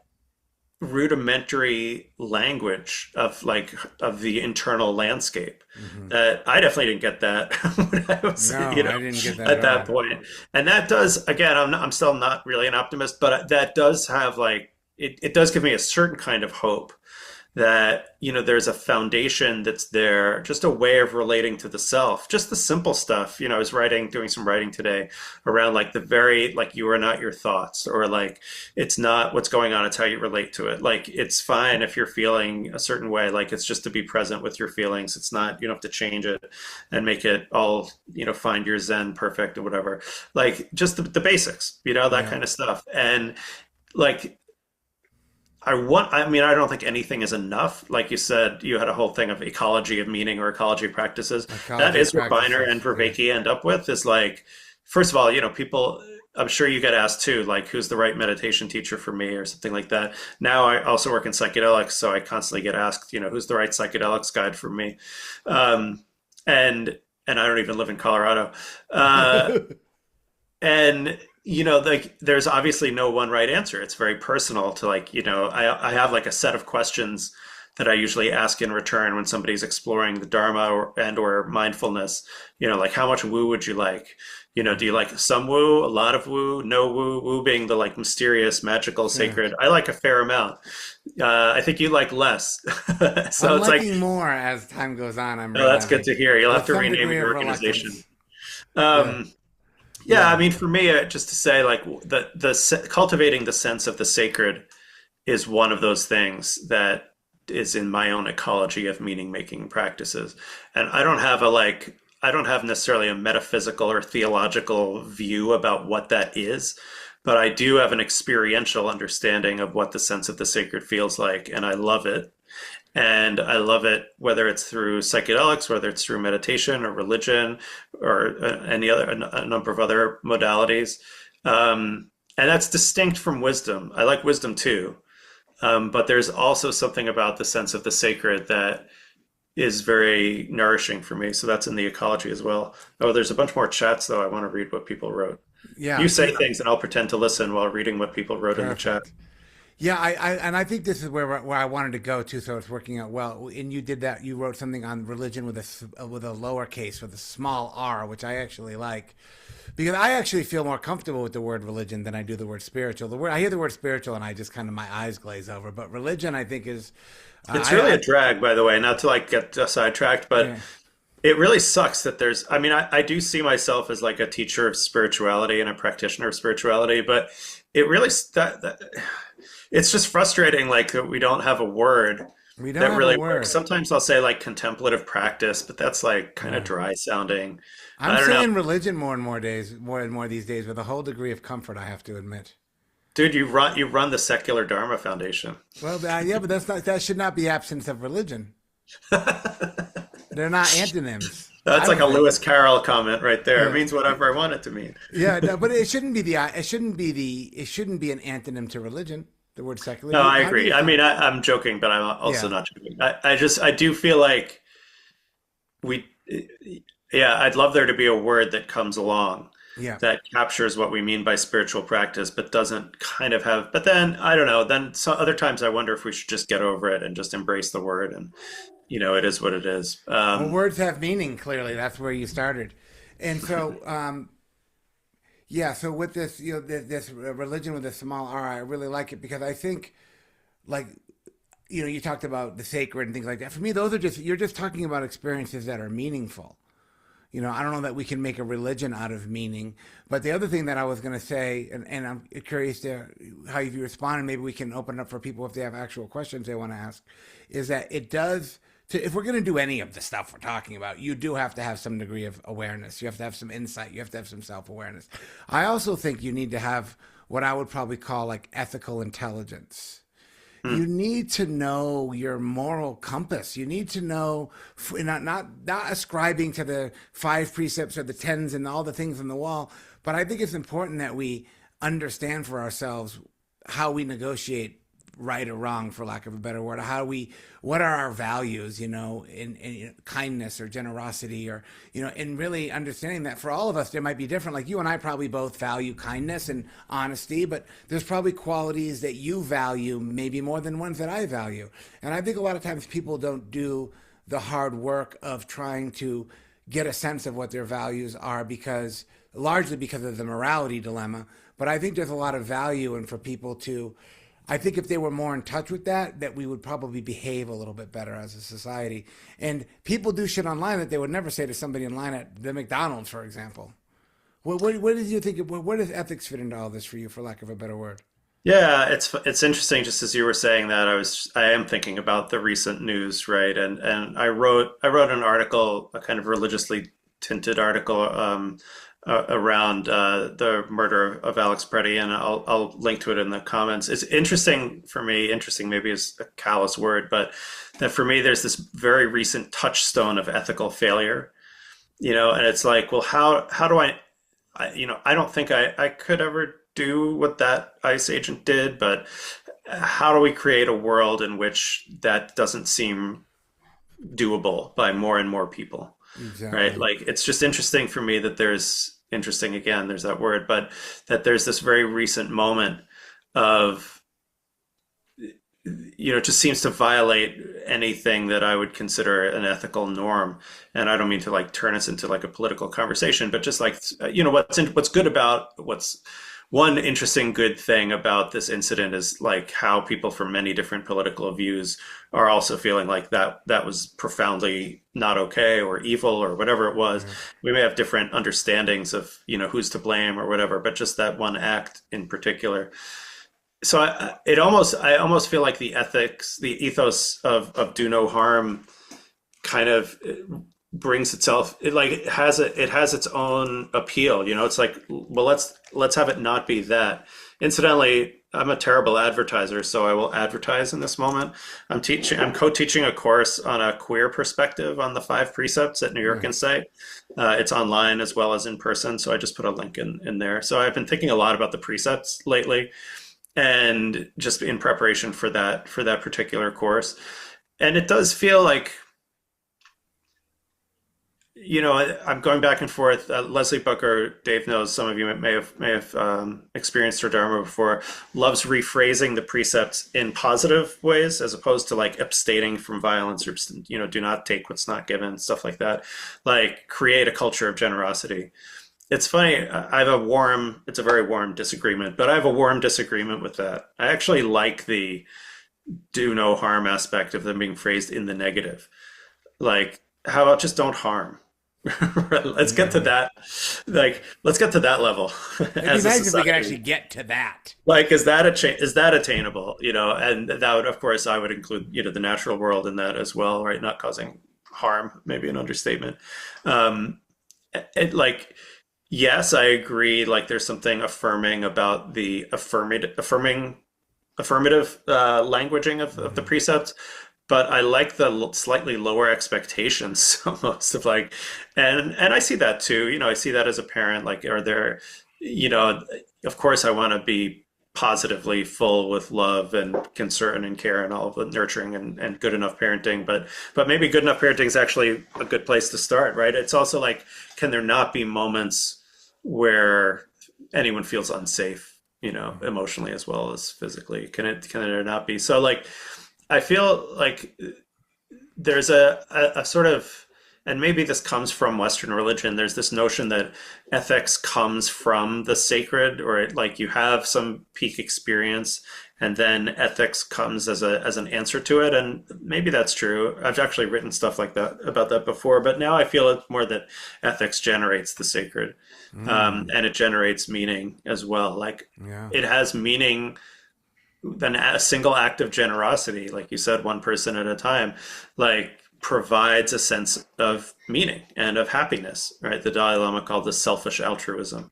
rudimentary language of the internal landscape Hmm. that I definitely didn't get that when I was No, I didn't get that at at that all. point. And that does, again, I'm still not really an optimist, but that does have like it does give me a certain kind of hope that there's a foundation that's there, just a way of relating to the self, just the simple stuff. I was doing some writing today around like the very, like, you are not your thoughts, or like it's not what's going on, it's how you relate to it. Like it's fine if you're feeling a certain way, like it's just to be present with your feelings. It's not, you don't have to change it and make it all, find your zen perfect or whatever, like just the basics, that Yeah. kind of stuff. And like I mean, I don't think anything is enough. Like you said, you had a whole thing of ecology of meaning or ecology of practices. That Ecology of is what Biner practices. and Yeah. Vervaeke end up with, is like, first of all, people, I'm sure you get asked too, like, who's the right meditation teacher for me or something like that. Now I also work in psychedelics, so I constantly get asked, who's the right psychedelics guide for me? Um, and, and I don't even live in Colorado. Uh, and like there's obviously no one right answer. It's very personal to, like, I have like a set of questions that I usually ask in return when somebody's exploring the Dharma or mindfulness. Like how much woo would you like? Do you like some woo, a lot of woo, no woo? Woo being the like mysterious, magical, Sure. sacred. I like a fair amount. I think you like less. So I'm it's like, liking more as time goes on, I'm oh, that's good realizing, to hear. You'll have with to some rename degree your of organization. reluctance. Yeah. Um, yeah, I Yeah. mean, for me, just to say, like cultivating the sense of the sacred is one of those things that is in my own ecology of meaning making practices. And I don't have necessarily a metaphysical or theological view about what that is, but I do have an experiential understanding of what the sense of the sacred feels like, and I love it. And I love it whether it's through psychedelics, whether it's through meditation or religion or any other, a number of other modalities. And that's distinct from wisdom. I like wisdom too. But there's also something about the sense of the sacred that is very nourishing for me. So that's in the ecology as well. Oh, there's a bunch more chats though. I want to read what people wrote. You Yeah. say things and I'll pretend to listen while reading what people wrote in the chat. Perfect. Yeah, and I think this is where I wanted to go to, so it's working out well. And you did that. You wrote something on religion with with a lowercase, with a small r, which I actually like, because I actually feel more comfortable with the word religion than I do the word spiritual. The word I hear the word spiritual and I just kind of my eyes glaze over. But religion, I think, is It's really I a drag, by the way, not to like get sidetracked, but yeah. it really sucks that I mean, I do see myself as like a teacher of spirituality and a practitioner of spirituality, but it really, it's just frustrating, like that we don't have a word We don't that have a really works. word. Sometimes I'll say like contemplative practice, but that's like kind of Yeah. dry sounding. I'm I don't know. saying religion more and more these days with a whole degree of comfort, I have to admit. Dude, you run the Secular Dharma Foundation. Well, yeah, but that should not be absence of religion. They're not antonyms. I That's like don't a think. Lewis Carroll comment right there. It Yeah. means whatever I want it to mean. Yeah, no, but it shouldn't be it shouldn't be an antonym to religion. The word secular. No, I How do agree. you I feel? mean, I'm joking, but I'm also Yeah, not joking. I do feel like we, yeah, I'd love there to be a word that comes along yeah. that captures what we mean by spiritual practice, but doesn't kind of have, but then I don't know, then so other times I wonder if we should just get over it and just embrace the word and, it is what it is. Well, words have meaning. Clearly, that's where you started, and so yeah. So with this, this religion with a small r, I really like it because I think, like, you talked about the sacred and things like that. For me, those are just you're just talking about experiences that are meaningful. I don't know that we can make a religion out of meaning. But the other thing that I was going to say, and I'm curious to how you respond, and maybe we can open it up for people if they have actual questions they want to ask, is that it does. If we're going to do any of the stuff we're talking about, you do have to have some degree of awareness. You have to have some insight. You have to have some self awareness. I also think you need to have what I would probably call like ethical intelligence. Hmm. You need to know your moral compass. You need to know, not ascribing to the five precepts or the tens and all the things on the wall, but I think it's important that we understand for ourselves how we negotiate right or wrong, for lack of a better word. What are our values, in kindness or generosity, or, and really understanding that for all of us, there might be different. Like you and I probably both value kindness and honesty, but there's probably qualities that you value maybe more than ones that I value. And I think a lot of times people don't do the hard work of trying to get a sense of what their values are largely because of the morality dilemma. But I think there's a lot of value in for people to, I think if they were more in touch with that we would probably behave a little bit better as a society. And people do shit online that they would never say to somebody in line at the McDonald's, for example. What did you think? Where does ethics fit into all this for you, for lack of a better word? Yeah, it's interesting. Just as you were saying that, I am thinking about the recent news, right? And I wrote an article, a kind of religiously tinted article, around the murder of Alex Preddy, and I'll link to it in the comments. It's interesting for me. Interesting maybe is a callous word, but that for me, there's this very recent touchstone of ethical failure, and it's like, well, how do I don't think I could ever do what that ICE agent did, but how do we create a world in which that doesn't seem doable by more and more people, right? Exactly. Like it's just interesting for me that interesting again, there's that word, but that there's this very recent moment of, it just seems to violate anything that I would consider an ethical norm. And I don't mean to like turn us into like a political conversation, but just like, what's good about what's one interesting good thing about this incident is like how people from many different political views are also feeling like that was profoundly not okay or evil or whatever it was. We may have different understandings of, who's to blame or whatever, but just that one act in particular. So I almost feel like the ethics, the ethos of do no harm kind of brings itself, it has its own appeal. It's like, well, let's have it not be that. Incidentally, I'm a terrible advertiser, so I will advertise in this moment. I'm co-teaching a course on a queer perspective on the 5 precepts at New York Insight. It's online as well as in person, so I just put a link in there. So I've been thinking a lot about the precepts lately, and just in preparation for that particular course. And it does feel like, I'm going back and forth. Leslie Booker, Dave knows, some of you may have experienced her Dharma before, loves rephrasing the precepts in positive ways as opposed to like abstaining from violence or, do not take what's not given, stuff like that. Like create a culture of generosity. It's funny, it's a very warm disagreement, but I have a warm disagreement with that. I actually like the do no harm aspect of them being phrased in the negative. Like, how about just don't harm? Let's get to that. Like, let's get to that level. It'd be nice if we could actually get to that. Like, is that attainable? And that would, of course, I would include, the natural world in that as well, right? Not causing harm, maybe an understatement. Yes, I agree. Like, there's something affirming about the affirmative languaging of the precepts. But I like the slightly lower expectations almost of like, and I see that too. I see that as a parent. Like, are there, of course, I want to be positively full with love and concern and care and all of the nurturing and good enough parenting. But maybe good enough parenting is actually a good place to start, right? It's also like, can there not be moments where anyone feels unsafe, emotionally as well as physically? Can there not be? So like, I feel like there's a sort of, and maybe this comes from Western religion, there's this notion that ethics comes from the sacred, or like you have some peak experience and then ethics comes as an answer to it. And maybe that's true. I've actually written stuff like that about that before, but now I feel it's more that ethics generates the sacred, and it generates meaning as well. Like it has meaning than a single act of generosity, like you said, one person at a time, like provides a sense of meaning and of happiness, right? The Dalai Lama called this selfish altruism,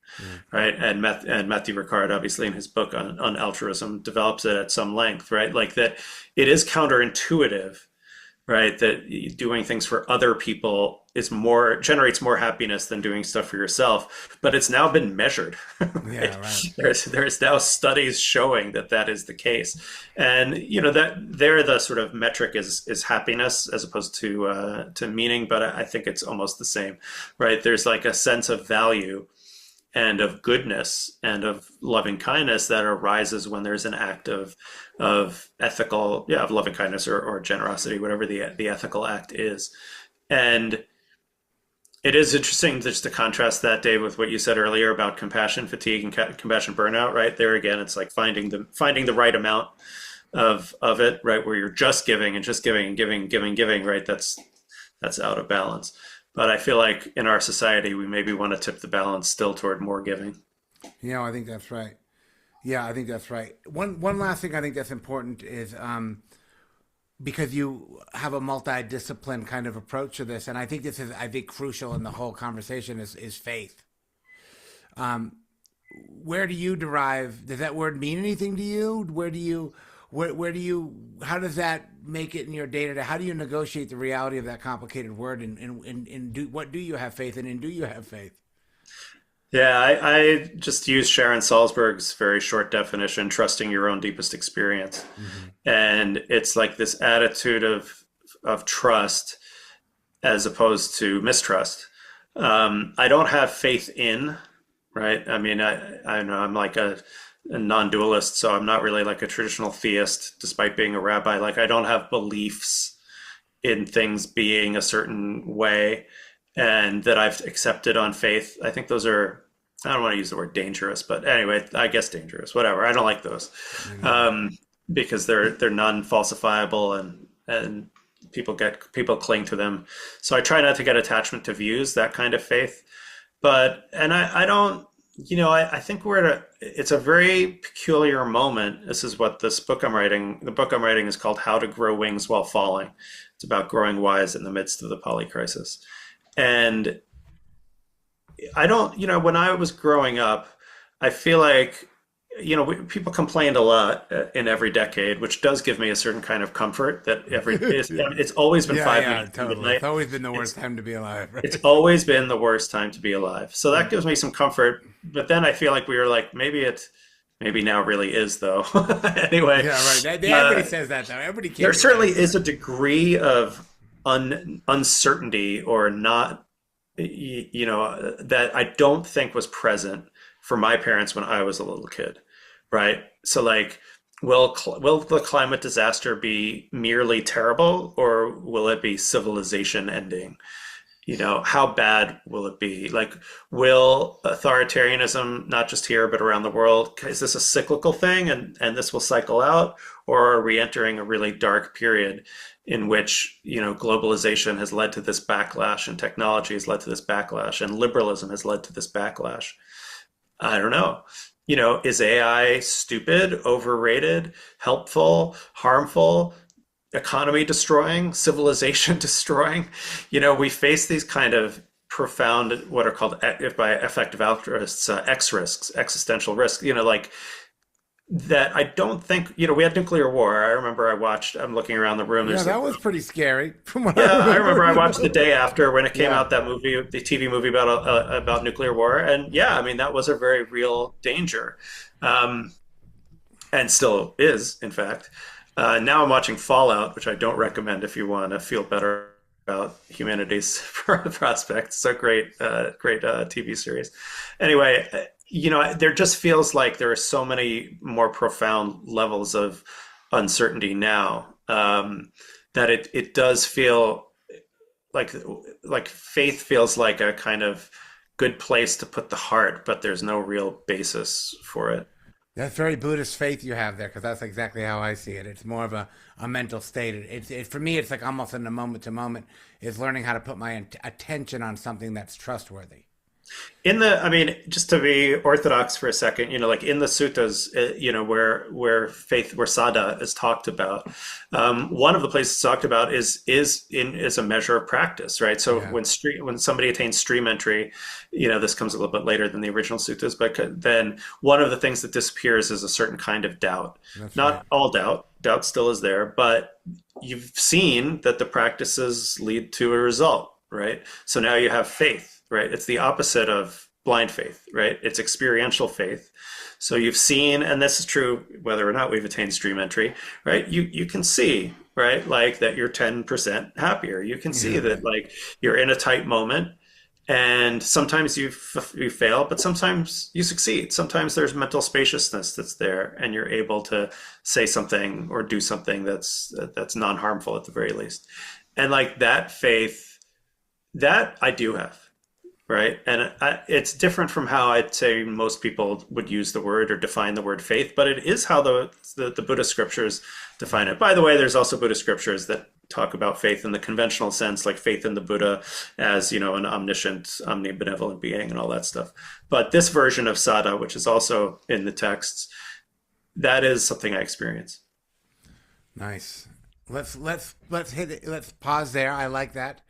right? And Matthew Ricard, obviously, in his book on altruism, develops it at some length, right? Like that it is counterintuitive, right? That doing things for other people generates more happiness than doing stuff for yourself, but it's now been measured. Right? Yeah, right. There's now studies showing that is the case, and that there the sort of metric is happiness as opposed to meaning, but I think it's almost the same, right? There's like a sense of value and of goodness and of loving kindness that arises when there's an act of ethical, of loving kindness or generosity, whatever the ethical act is. And it is interesting just to contrast that, Dave, with what you said earlier about compassion fatigue and compassion burnout, right? There again, it's like finding the right amount of it, right? Where you're just giving and giving, right? That's out of balance. But I feel like in our society, we maybe want to tip the balance still toward more giving. I think that's right. Yeah, I think that's right. One last thing I think that's important is because you have a multidiscipline kind of approach to this, and I think this is crucial in the whole conversation is faith. Where do you derive? Does that word mean anything to you? How does that make it in your day-to-day? How do you negotiate the reality of that complicated word? What do you have faith in, and do you have faith? Yeah, I just use Sharon Salzberg's very short definition, trusting your own deepest experience. And it's like this attitude of trust as opposed to mistrust. I don't have faith in, right? I mean, I know I'm like a non-dualist, so I'm not really like a traditional theist, despite being a rabbi. Like I don't have beliefs in things being a certain way and that I've accepted on faith. I think those are, I don't want to use the word dangerous, but anyway, I guess dangerous, whatever. I don't like those um, because they're non-falsifiable and people cling to them. So I try not to get attachment to views, that kind of faith. But, and I don't, I think it's a very peculiar moment. This is what this book I'm writing, the book I'm writing is called How to Grow Wings While Falling. It's about growing wise in the midst of the poly crisis. And I don't, when I was growing up, I feel like, people complained a lot in every decade, which does give me a certain kind of comfort that it's always been Yeah, 5 minutes to totally. It's midnight. always been the worst time to be alive, It's right? always been the worst time to be alive. So that gives me some comfort. But then I feel like we were like, maybe now really is though. Anyway, Yeah, right. Everybody says that though. Everybody there can't be certainly right. is a degree of uncertainty or not, that I don't think was present for my parents when I was a little kid, right? So like, will the climate disaster be merely terrible, or will it be civilization ending? How bad will it be? Like, will authoritarianism, not just here, but around the world, is this a cyclical thing and this will cycle out? Or are we entering a really dark period in which, globalization has led to this backlash and technology has led to this backlash and liberalism has led to this backlash? I don't know. Is AI stupid, overrated, helpful, harmful? Economy destroying, civilization destroying. We face these kind of profound, what are called, if by effective altruists, X risks, existential risk. Like that. I don't think, we had nuclear war. I remember I'm looking around the room. Yeah, There's that was pretty scary from what I yeah, I remember I watched the remember. day after when it came Yeah. out, that movie, the TV movie about nuclear war, and yeah, I mean that was a very real danger. Um, and still is, in fact. Now I'm watching Fallout, which I don't recommend if you want to feel better about humanity's prospects. So great TV series. Anyway, there just feels like there are so many more profound levels of uncertainty now, that it does feel like faith feels like a kind of good place to put the heart, but there's no real basis for it. That's very Buddhist faith you have there, because that's exactly how I see it. It's more of a mental state. For me, it's like almost in the moment to moment is learning how to put my attention on something that's trustworthy. I mean, just to be orthodox for a second, like in the suttas, where sada is talked about, one of the places talked about is a measure of practice, right? So Yeah, when somebody attains stream entry, this comes a little bit later than the original suttas, but then one of the things that disappears is a certain kind of doubt. that's right. Not all doubt, doubt still is there, but you've seen that the practices lead to a result, right? So now you have faith, right? It's the opposite of blind faith, right? It's experiential faith. So you've seen, and this is true whether or not we've attained stream entry, right? You can see, right, like that you're 10% happier. You can see Yeah, that right. like you're in a tight moment, and sometimes you fail, but sometimes you succeed. Sometimes there's mental spaciousness that's there, and you're able to say something or do something that's non-harmful at the very least. And like that faith, that I do have, right? And it's different from how I'd say most people would use the word or define the word faith, but it is how the Buddhist scriptures define it. By the way, there's also Buddhist scriptures that talk about faith in the conventional sense, like faith in the Buddha as, an omniscient, omnibenevolent being and all that stuff. But this version of sada, which is also in the texts, that is something I experience. Nice. Let's hit it. Let's pause there. I like that.